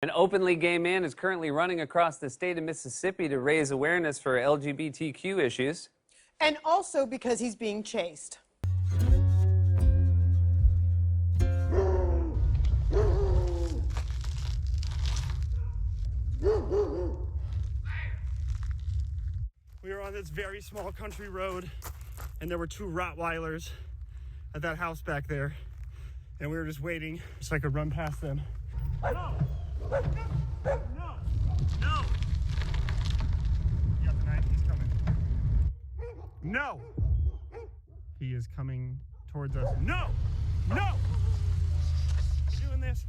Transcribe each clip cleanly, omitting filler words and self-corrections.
An openly gay man is currently running across the state of Mississippi to raise awareness for LGBTQ issues. And also because he's being chased. We were on this very small country road, and there were two Rottweilers at that house back there, and we were just waiting so I could run past them. No! No! No! You got the knife, he's coming. No! He is coming towards us. No! No! We're doing this.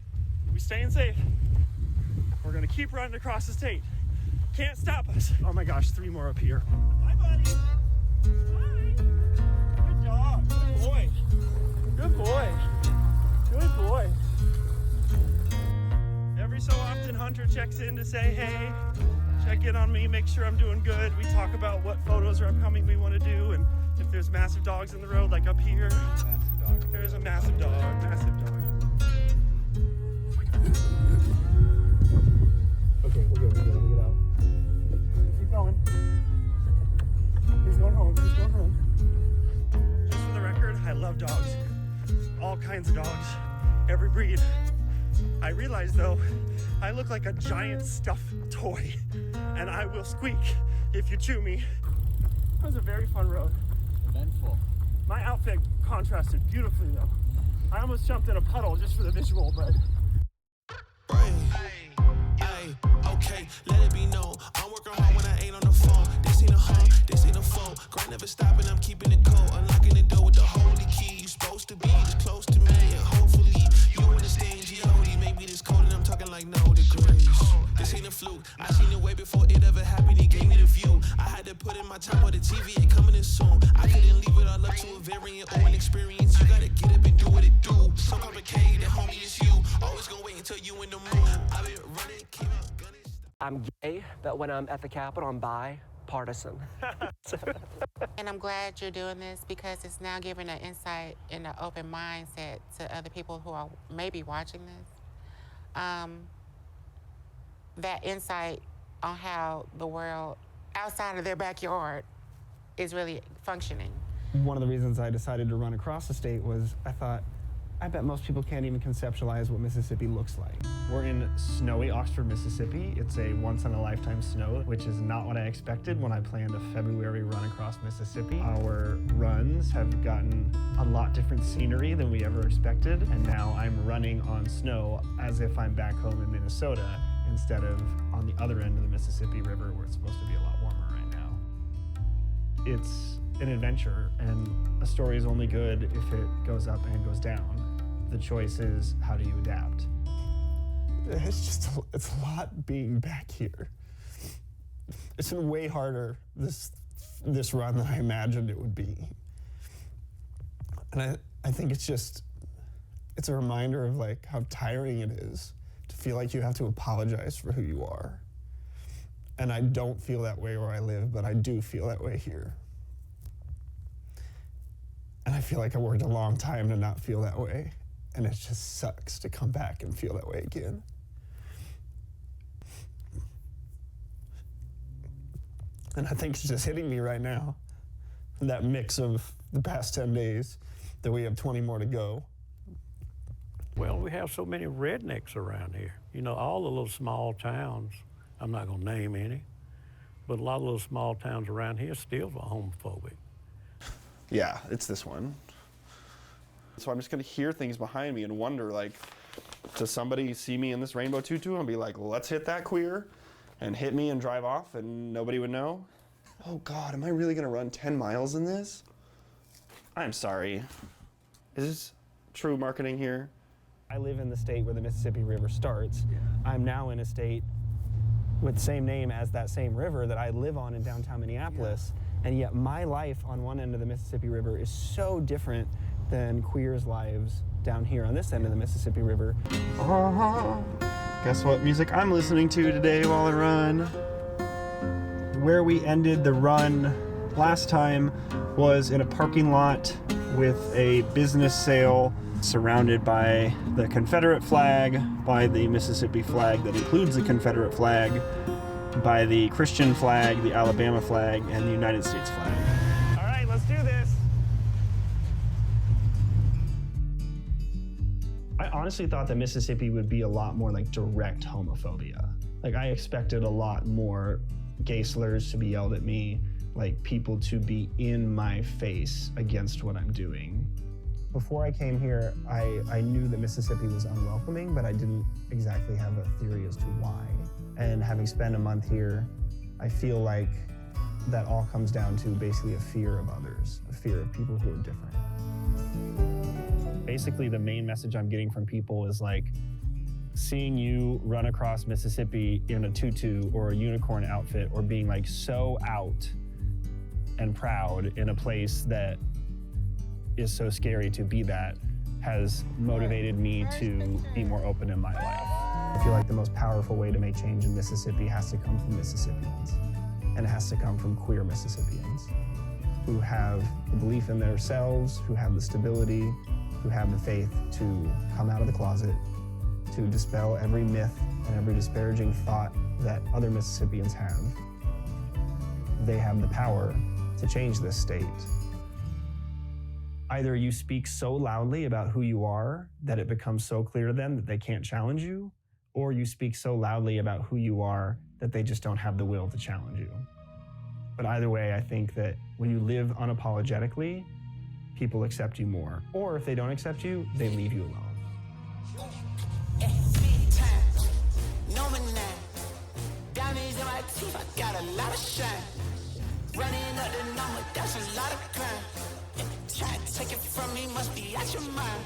We're staying safe. We're gonna keep running across the state. Can't stop us. Oh my gosh, 3 more up here. Hi, buddy. Hi. Good dog. Good boy. Good boy. Good boy. Every so often, Hunter checks in to say, hey, check in on me, make sure I'm doing good. We talk about what photos are upcoming we want to do, and if there's massive dogs in the road, like up here. Massive dog. There's a massive dog. Massive dog. Okay, we're good. We get out. Keep going. He's going home. He's going home. Just for the record, I love dogs. All kinds of dogs. Every breed. I realize, though, I look like a giant stuffed toy, and I will squeak if you chew me. That was a very fun road. Eventful. My outfit contrasted beautifully, though. I almost jumped in a puddle just for the visual, but... Okay, let it be known. I'm working hard when I ain't on the phone. This ain't a home, this ain't a phone. Grind never stopping, I'm keeping it cold. Unlocking the door with the holy key. You supposed to be this close to me, and hopefully you understand G.O.D. Maybe this cold and I'm talking like no degrees. This ain't a fluke. I seen it way before it ever happened. He gave me the view. I had to put in my time on the TV. It coming in soon. I couldn't leave it all up to a variant or an experience. You gotta get up and do what it do. So complicated, homie, it's you. Always gonna wait until you in the mood. I've been running, keep on gunning. I'm gay, but when I'm at the Capitol, I'm bipartisan. And I'm glad you're doing this because it's now giving an insight and an open mindset to other people who are maybe watching this. That insight on how the world outside of their backyard is really functioning. One of the reasons I decided to run across the state was I thought, I bet most people can't even conceptualize what Mississippi looks like. We're in snowy Oxford, Mississippi. It's a once-in-a-lifetime snow, which is not what I expected when I planned a February run across Mississippi. Our runs have gotten a lot different scenery than we ever expected, and now I'm running on snow as if I'm back home in Minnesota instead of on the other end of the Mississippi River where it's supposed to be a lot warmer right now. It's an adventure, and a story is only good if it goes up and goes down. The choice is, how do you adapt? It's a lot being back here. It's been way harder this run than I imagined it would be. And I think it's a reminder of like how tiring it is to feel like you have to apologize for who you are. And I don't feel that way where I live, but I do feel that way here. And I feel like I worked a long time to not feel that way. And it just sucks to come back and feel that way again. And I think it's just hitting me right now. That mix of the past 10 days, that we have 20 more to go. Well, we have so many rednecks around here. You know, all the little small towns, I'm not gonna name any, but a lot of little small towns around here still are homophobic. Yeah, it's this one. So I'm just gonna hear things behind me and wonder, like, does somebody see me in this rainbow tutu and be like, let's hit that queer, and hit me and drive off and nobody would know? Oh God, am I really gonna run 10 miles in this? I'm sorry. Is this true marketing here? I live in the state where the Mississippi River starts. Yeah. I'm now in a state with the same name as that same river that I live on in downtown Minneapolis. Yeah. And yet my life on one end of the Mississippi River is so different than queers' lives down here on this end of the Mississippi River. Guess what music I'm listening to today while I run? Where we ended the run last time was in a parking lot with a business sale surrounded by the Confederate flag, by the Mississippi flag that includes the Confederate flag, by the Christian flag, the Alabama flag, and the United States flag. All right, let's do this. I honestly thought that Mississippi would be a lot more like direct homophobia. Like, I expected a lot more gay slurs to be yelled at me, like people to be in my face against what I'm doing. Before I came here, I knew that Mississippi was unwelcoming, but I didn't exactly have a theory as to why. And having spent a month here, I feel like that all comes down to basically a fear of others, a fear of people who are different. Basically, the main message I'm getting from people is like, seeing you run across Mississippi in a tutu or a unicorn outfit, or being like so out and proud in a place that is so scary to be that, has motivated me to be more open in my life. I feel like the most powerful way to make change in Mississippi has to come from Mississippians. And it has to come from queer Mississippians who have the belief in themselves, who have the stability, who have the faith to come out of the closet, to dispel every myth and every disparaging thought that other Mississippians have. They have the power to change this state. Either you speak so loudly about who you are that it becomes so clear to them that they can't challenge you, or you speak so loudly about who you are that they just don't have the will to challenge you. But either way, I think that when you live unapologetically, people accept you more. Or if they don't accept you, they leave you alone. Big time, no man now. Diamonds in my teeth, I got a lot of shine. Running up the number, that's a lot of crime. Try to take it from me, must be out your mind.